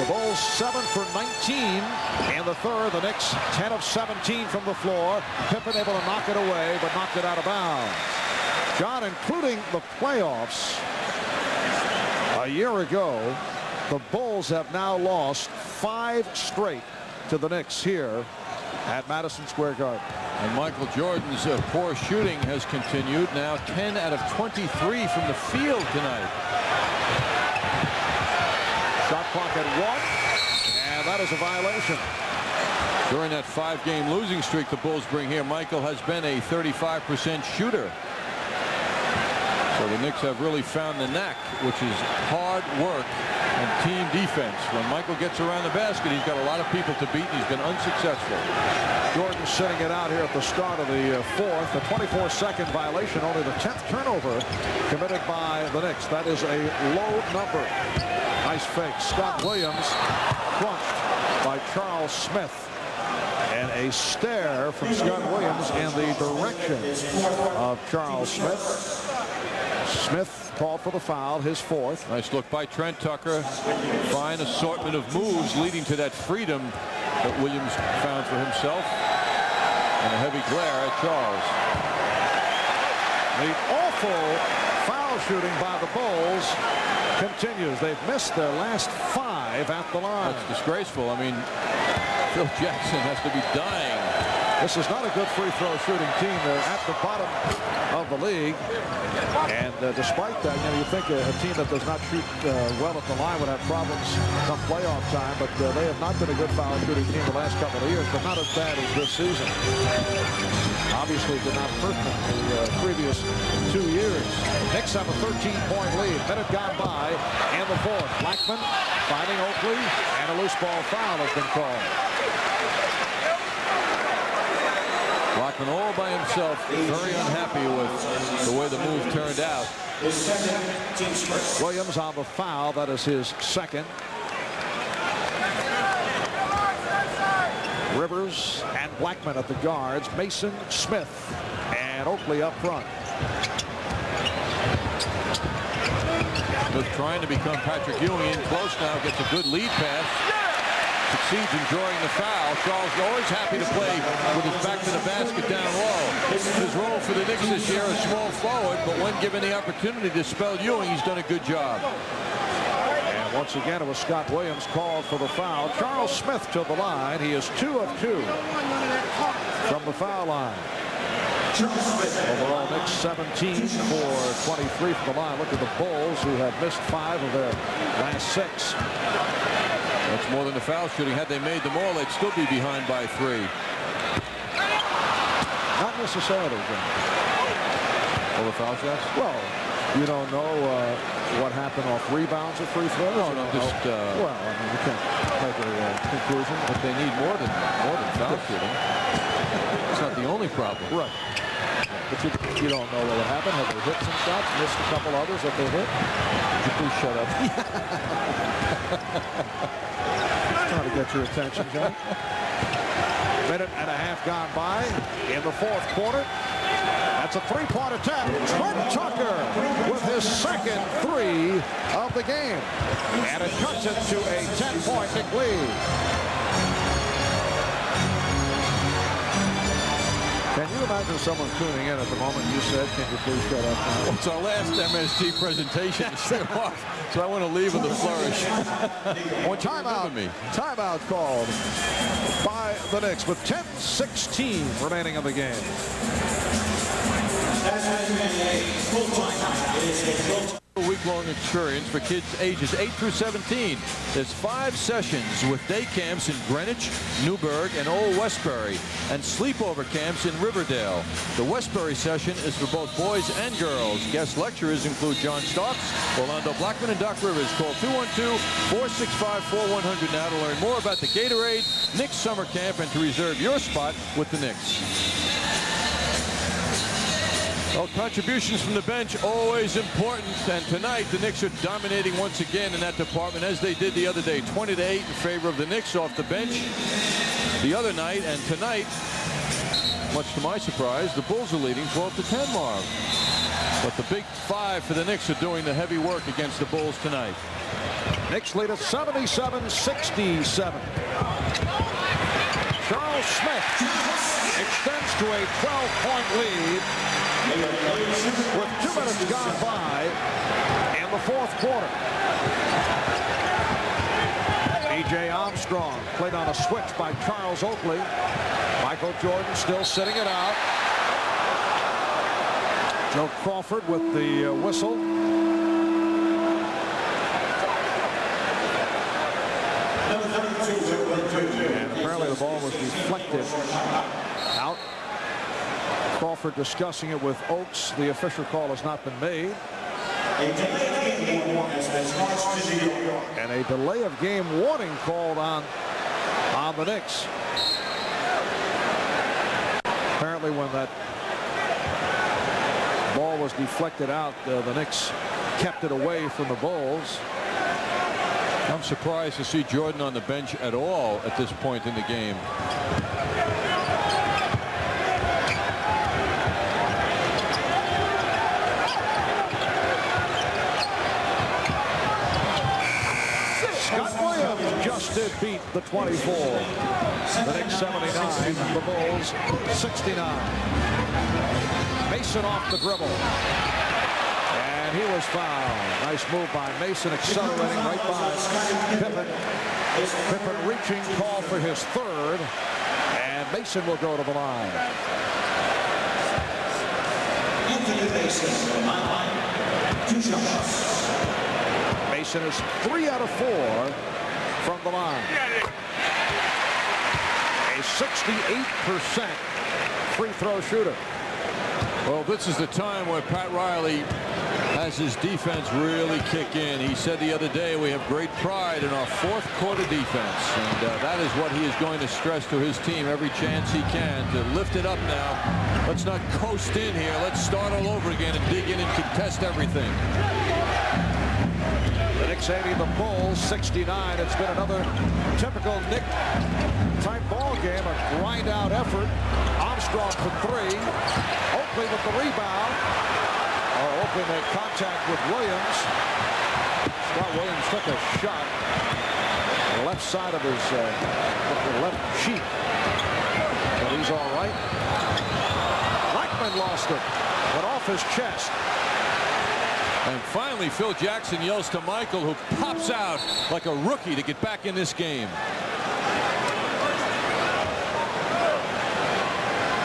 The Bulls 7 for 19 in the third. The Knicks 10 of 17 from the floor. Pippen able to knock it away, but knocked it out of bounds. John, including the playoffs a year ago, the Bulls have now lost 5 straight to the Knicks here at Madison Square Garden. And Michael Jordan's poor shooting has continued. Now 10 out of 23 from the field tonight. Shot clock at 1, and that is a violation. During that 5-game losing streak the Bulls bring here, Michael has been a 35% shooter. So the Knicks have really found the knack, which is hard work and team defense. When Michael gets around the basket, he's got a lot of people to beat, and he's been unsuccessful. Jordan sitting it out here at the start of the fourth. A 24-second violation, only the 10th turnover committed by the Knicks. That is a low number. Nice fake. Scott Williams crunched by Charles Smith. And a stare from Scott Williams in the direction of Charles Smith. Smith called for the foul, his fourth. Nice look by Trent Tucker. Fine assortment of moves leading to that freedom that Williams found for himself. And a heavy glare at Charles. The awful foul shooting by the Bulls continues. They've missed their last 5 at the line. That's disgraceful. I mean, Phil Jackson has to be dying. This is not a good free throw shooting team. They're at the bottom of the league. And despite that, you think a team that does not shoot well at the line would have problems come playoff time. But they have not been a good foul shooting team the last couple of years, but not as bad as this season. Obviously did not hurt them the previous 2 years. Knicks have a 13-point lead. Minute gone by in the fourth. Blackman finding Oakley, and a loose ball foul has been called. Blackman all by himself, very unhappy with the way the move turned out. Williams on the foul. That is his second. Rivers and Blackman at the guards. Mason, Smith, and Oakley up front. Smith trying to become Patrick Ewing, in close now, gets a good lead pass. Succeeds in drawing the foul. Charles always happy to play with his back to the basket down low. His role for the Knicks this year is small forward, but when given the opportunity to spell Ewing, he's done a good job. And once again, it was Scott Williams called for the foul. Charles Smith to the line. He is 2 of 2 from the foul line. Overall, Knicks 17 for 23 from the line. Look at the Bulls, who have missed 5 of their last 6. That's more than the foul shooting. Had they made them all, they'd still be behind by 3. Not necessarily, John. All the foul shots? Well, you don't know what happened off rebounds or free throws. No, just well, I mean, you can't make a conclusion. But they need more than foul shooting. It's not the only problem. Right. But you don't know what happened. Have they hit some shots, missed a couple others that they hit? Would you please shut up? Trying to get your attention, John. Minute and a half gone by in the fourth quarter. That's a 3-point attempt. Trent Tucker with his second 3 of the game. And it cuts it to a 10-point Knick lead. Can you imagine someone tuning in at the moment you said, can you please shut up? Well, it's our last MST presentation to stay off, so I want to leave with a flourish. Timeout called by the Knicks with 10:16 remaining in the game. A week-long experience for kids ages 8 through 17. There's 5 sessions with day camps in Greenwich, Newburgh, and Old Westbury, and sleepover camps in Riverdale. The Westbury session is for both boys and girls. Guest lecturers include John Starks, Orlando Blackman, and Doc Rivers. Call 212-465-4100 now to learn more about the Gatorade Knicks Summer Camp and to reserve your spot with the Knicks. Well, contributions from the bench always important, and tonight the Knicks are dominating once again in that department, as they did the other day. 20-8 in favor of the Knicks off the bench the other night, and tonight, much to my surprise, the Bulls are leading 12-10, Marv. But the big 5 for the Knicks are doing the heavy work against the Bulls tonight. Knicks lead at 77-67. Charles Smith extends to a 12-point lead with 2 minutes gone by in the fourth quarter. B.J. Armstrong played on a switch by Charles Oakley. Michael Jordan still sitting it out. Joe Crawford with the whistle. And apparently the ball was deflected out. Crawford discussing it with Oakes. The official call has not been made. And a delay of game warning called on the Knicks. Apparently when that ball was deflected out, the Knicks kept it away from the Bulls. I'm surprised to see Jordan on the bench at all at this point in the game. Just did beat the 24. The Knicks 79, the Bulls 69. Mason off the dribble. And he was fouled. Nice move by Mason, accelerating right by Pippen. Pippen reaching, call for his third. And Mason will go to the line. Mason is 3 out of 4 from the line. A 68% free throw shooter. Well, this is the time where Pat Riley has his defense really kick in. He said the other day, we have great pride in our fourth quarter defense. And that is what he is going to stress to his team every chance he can to lift it up now. Let's not coast in here. Let's start all over again and dig in and contest everything. The Knicks aiming the Bulls 69. It's been another typical Knick type ball game, a grind out effort. Armstrong for 3. Oakley with the rebound. Oakley made contact with Williams. Scott Williams took a shot. The left side of his left cheek. But he's all right. Blackman lost it. Went off his chest. And finally, Phil Jackson yells to Michael, who pops out like a rookie to get back in this game.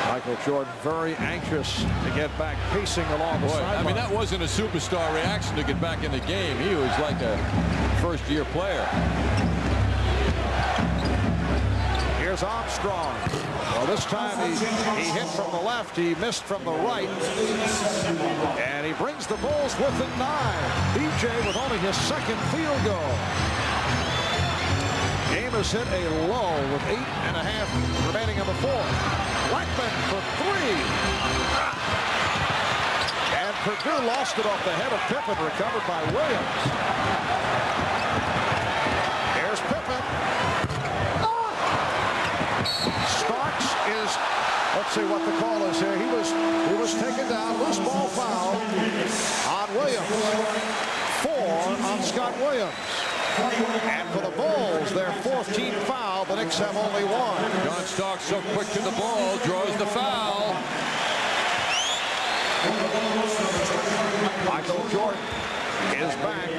Michael Jordan very anxious to get back pacing along the sideline. I mean, that wasn't a superstar reaction to get back in the game. He was like a first-year player. Here's Armstrong. Well, this time he hit from the left. He missed from the right. And he brings the Bulls within 9. B.J. with only his second field goal. Game has hit a lull with 8.5 remaining in the fourth. Blackman for 3. And Purdue lost it off the head of Pippen, recovered by Williams. Here's Pippen. Starks is, let's see what the call is here. He was taken down, loose ball foul on Williams. 4 on Scott Williams. And for the Bulls, their 4th team foul. The Knicks have only 1. John Starks so quick to the ball, draws the foul. Michael Jordan is back.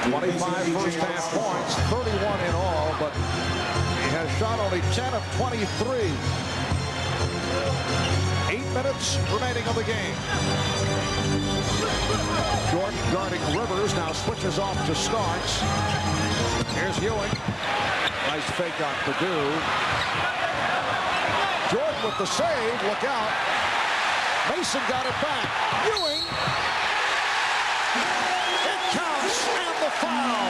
25 first half points, 31 in all, but he has shot only 10 of 23. 8 minutes remaining of the game. Jordan guarding Rivers, now switches off to Starks. Here's Ewing. Nice fake on Purdue. Jordan with the save, look out. Mason got it back. Ewing. It counts, and the foul.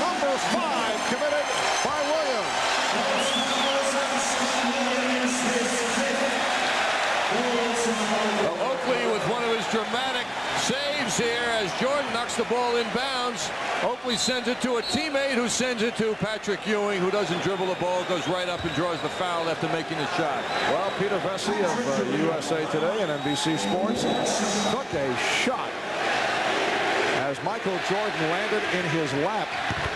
Number 5 committed by Williams. Well, Oakley with one of his dramatic saves here as Jordan knocks the ball in bounds. Oakley sends it to a teammate who sends it to Patrick Ewing, who doesn't dribble the ball, goes right up and draws the foul after making the shot. Well, Peter Vesey of USA Today and NBC Sports took a shot as Michael Jordan landed in his lap.